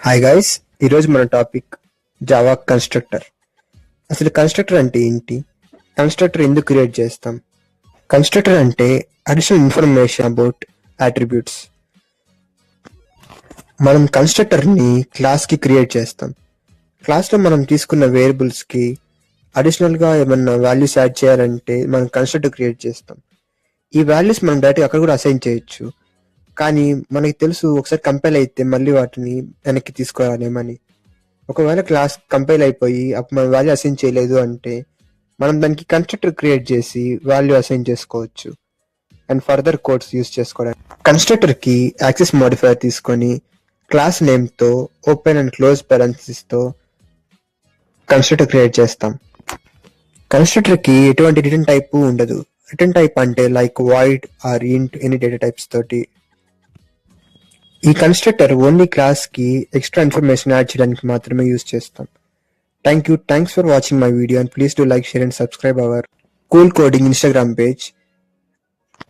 Hi guys, ఈరోజు మన topic Java constructor. అసలు కన్స్ట్రక్టర్ అంటే ఏంటి? కన్స్ట్రక్టర్ ఎందుకు క్రియేట్ చేస్తాం? కన్స్ట్రక్టర్ అంటే అడిషనల్ ఇన్ఫర్మేషన్ అబౌట్ అట్రిబ్యూట్స్. మనం కన్స్ట్రక్టర్ని క్లాస్కి క్రియేట్ చేస్తాం. క్లాస్లో మనం తీసుకున్న వేరియబుల్స్కి అడిషనల్గా ఏమన్నా వాల్యూస్ యాడ్ చేయాలంటే మనం కన్స్ట్రక్టర్ క్రియేట్ చేస్తాం. ఈ వాల్యూస్ మనం డైరెక్ట్గా అక్కడ కూడా అసైన్ చేయొచ్చు. కానీ మనకి తెలుసు ఒకసారి కంపైల్ అయితే మళ్ళీ వాటిని వెనక్కి తీసుకురాలేమని. ఒకవేళ క్లాస్ కంపైల్ అయిపోయి అప్పుడు మనం వాల్యూ అసైన్ చేయలేదు అంటే మనం దానికి కన్స్ట్రక్టర్ క్రియేట్ చేసి వాల్యూ అసైన్ చేసుకోవచ్చు అండ్ ఫర్దర్ కోడ్స్ యూస్ చేసుకోవడానికి. కన్స్ట్రక్టర్కి యాక్సెస్ మోడిఫైయర్ తీసుకొని క్లాస్ నేమ్తో ఓపెన్ అండ్ క్లోజ్ పారెంథసిస్తో కన్స్ట్రక్టర్ క్రియేట్ చేస్తాం. కన్స్ట్రక్టర్కి ఎటువంటి రిటర్న్ టైప్ ఉండదు. రిటర్న్ టైప్ అంటే like void or int any data types తోటి. ఈ కన్స్ట్రక్టర్ ఓన్లీ క్లాస్ కి ఎక్స్ట్రా ఇన్ఫర్మేషన్ యాడ్ చేయడానికి మాత్రమే యూజ్ చేస్తాం. Thanks for watching my video and please do like, share and subscribe our cool coding Instagram page.